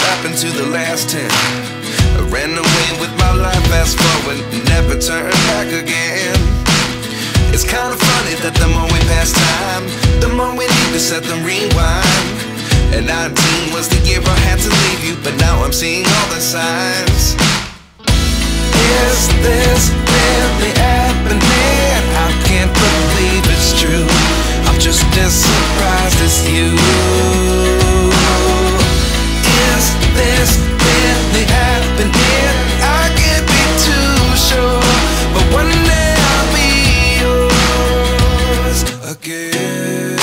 happened to the last 10? I ran away with my life, fast forward, never turn back again. It's kind of funny that the more we pass time, the more we need to set them rewind. And 19 was the year I had to leave you, but now I'm seeing all the signs. Is this really happening? I can't believe it's true. I'm just as surprised as you. Is this really happening? I can't be too sure, but one day I'll be yours again.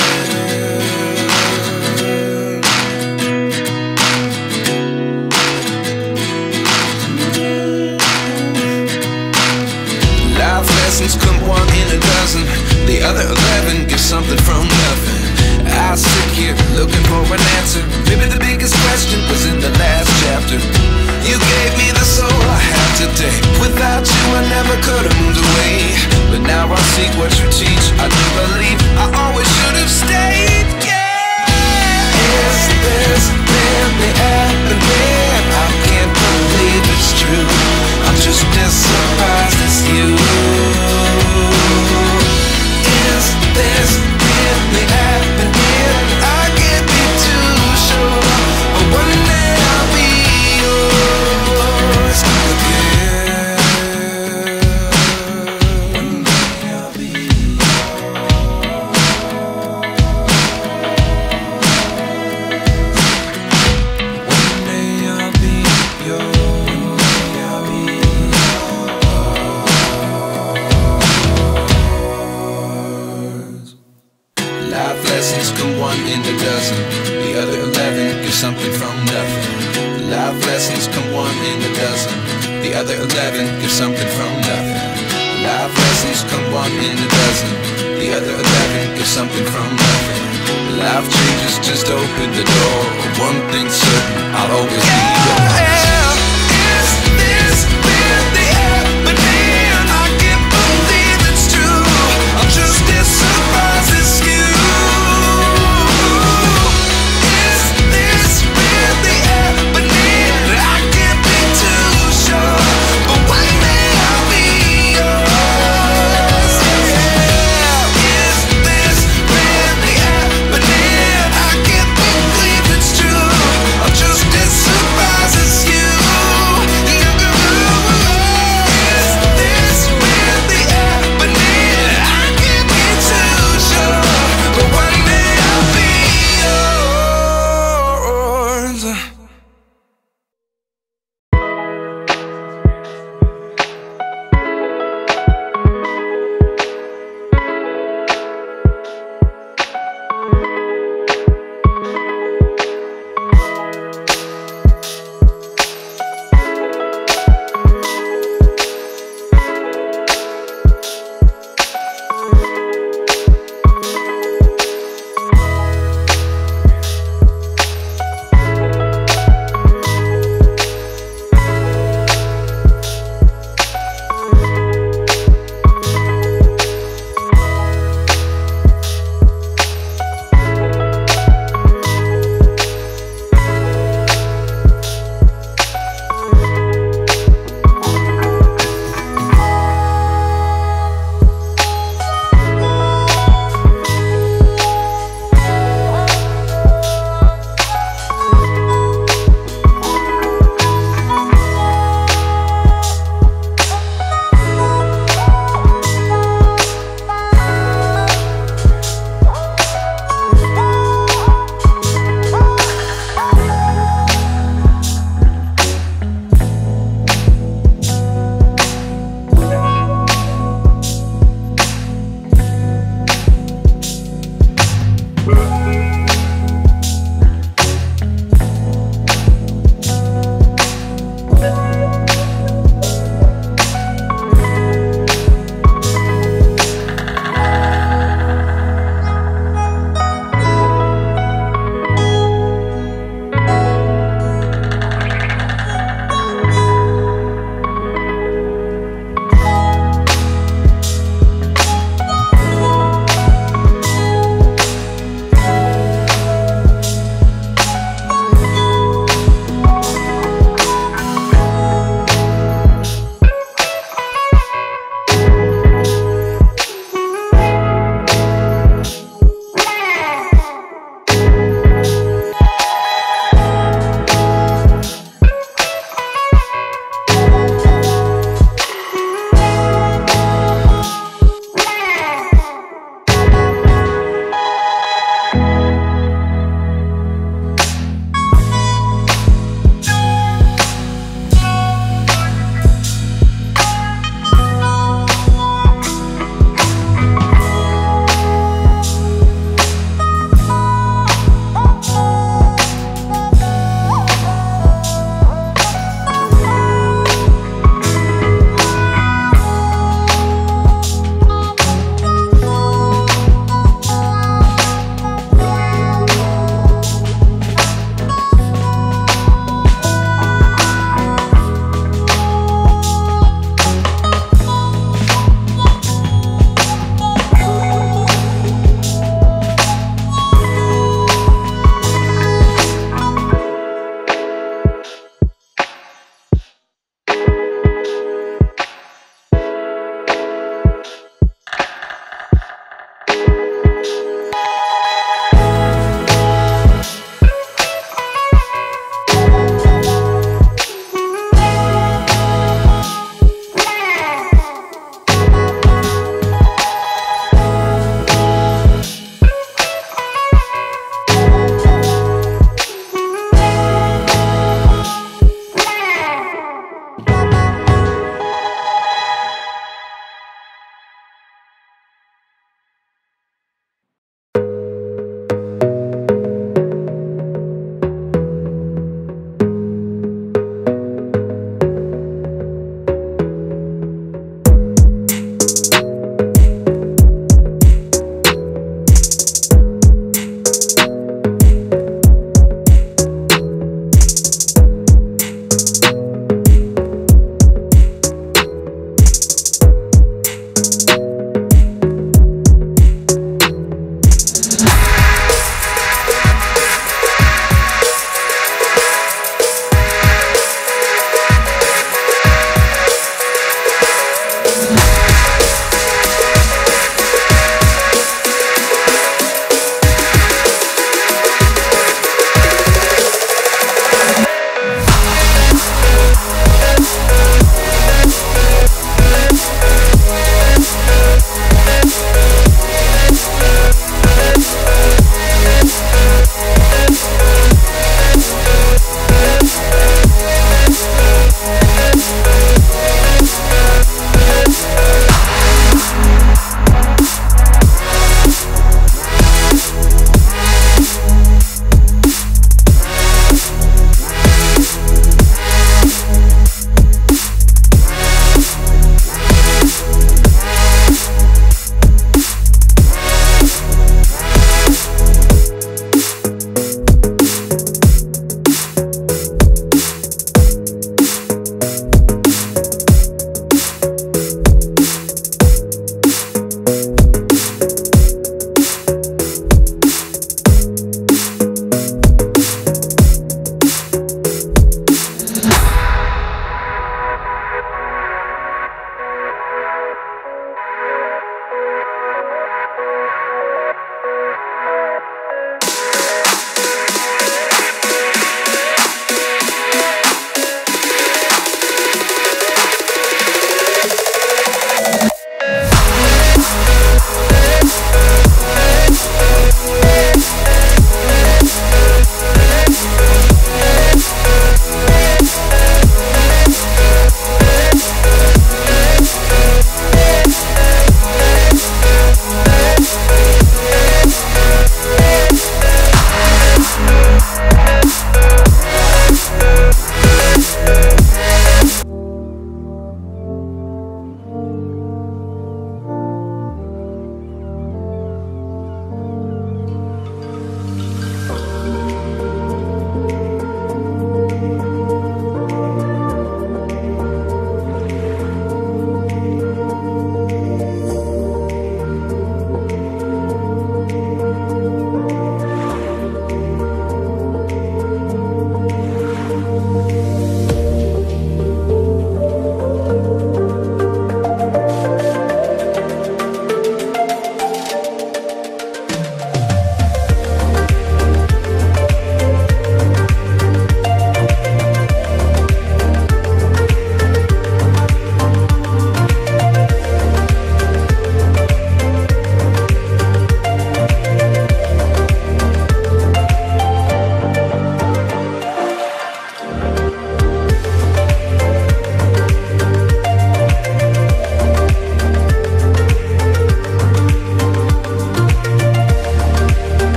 Life lessons come one in a dozen. The other 11 get something from nothing. I sit here looking for an answer. Maybe the biggest question was in the last chapter. You gave me the soul I have today. Without you I never could have moved away. But now I see what you teach. I do believe I always should have stayed. Yeah. Is this really happening? I can't believe it's true. I'm just as surprised as you. Is this really happening? I can't be too sure, but one day I'll be yours again. One day I'll be One day I'll be yours. Life lessons come one in a dozen. The other 11 get something from nothing. Life lessons come one in a dozen. The other 11 get something from nothing. Life lessons come one in a dozen. The other 11 get something from nothing. Life changes just open the door. One thing's certain, I'll always be yours. Is this really happening? I can't believe it's true. I'm just as surprised as you. Is this really happening? I can't be too sure, but one day I'll be yours. Yeah. Is this really happening? I can't believe it's true. I'm just as surprised as you.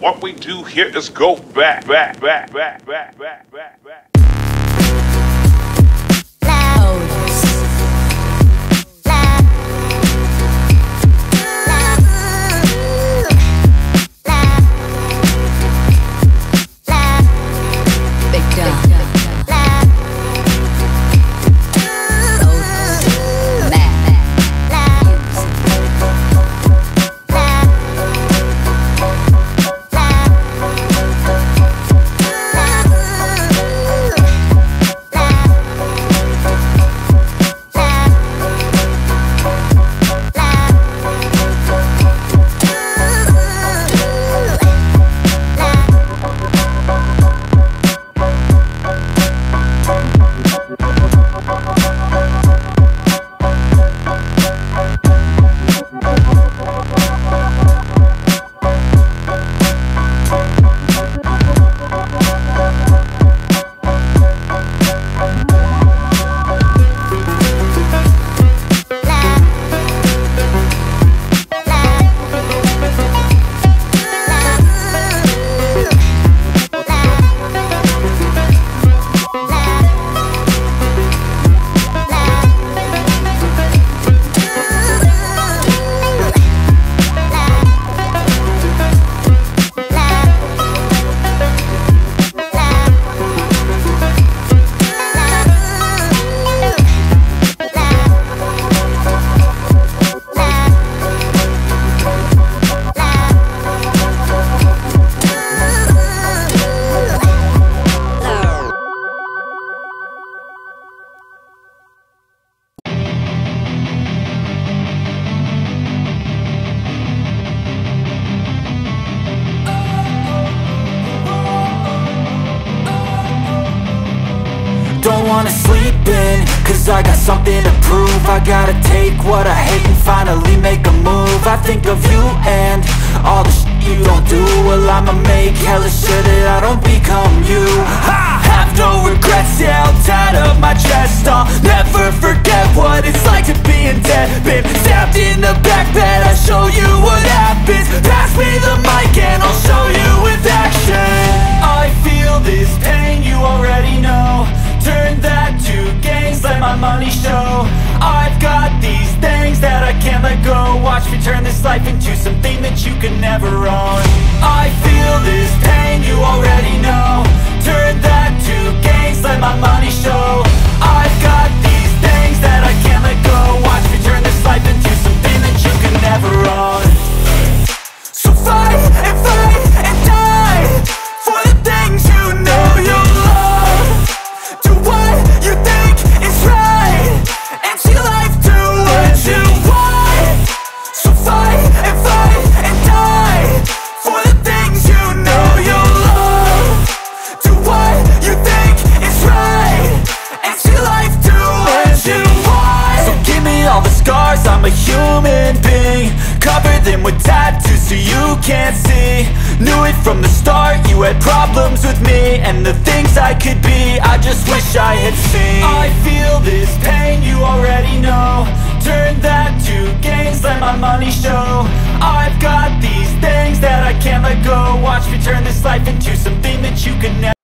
What we do here is go back. wanna sleep in, cause I got something to prove. I gotta take what I hate and finally make a move. I think of you and all the shit you don't do. Well, I'ma make hella sure that I don't become you. I have no regrets, yeah, I'll tie up my chest. I'll never forget what it's like to be in debt. Been stabbed in the back bed, I'll show you what happens. Pass me the mic and I'll show you with action. I feel this pain, you already know. Turn that to gains, let my money show. I've got these things that I can't let go. Watch me turn this life into something that you can never own. I feel this pain, you already know. Turn that to gains, let my money show. I've got these things that I can't let go. Watch me turn this life into something that you can never own. So fight and die for the things you know you love. Do what you think is right and see life do what you want. So fight and die for the things you know you love. Do what you think is right and see life do what you want. So give me all the scars, I'm a human being. Cover them with tattoos so you can't see. Knew it from the start, you had problems with me and the things I could be, I just wish I had seen. I feel this pain, you already know. Turn that to gains, let my money show. I've got these things that I can't let go. Watch me turn this life into something that you can never.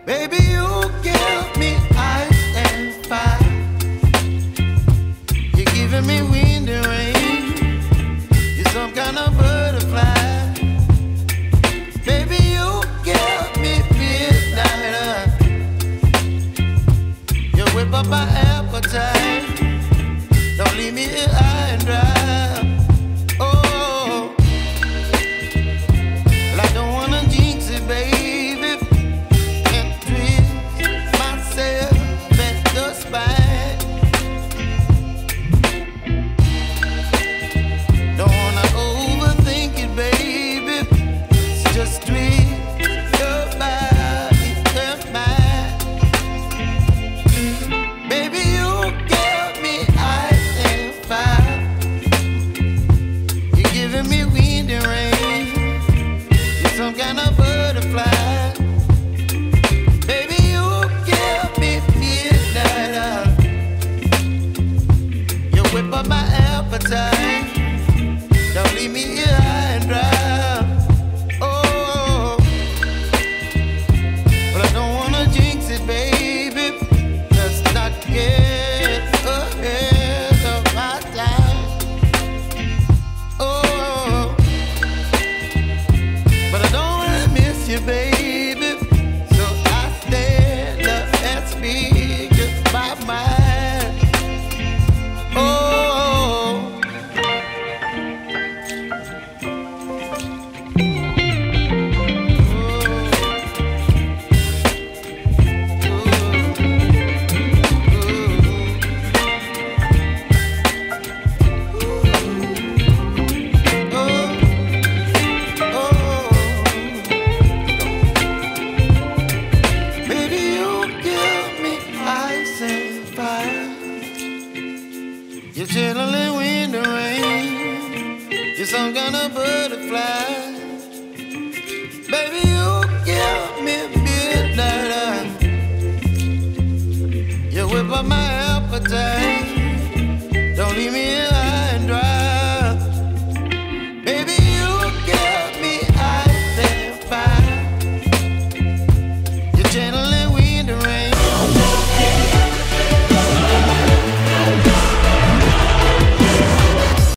Baby, you give me ice and fire. to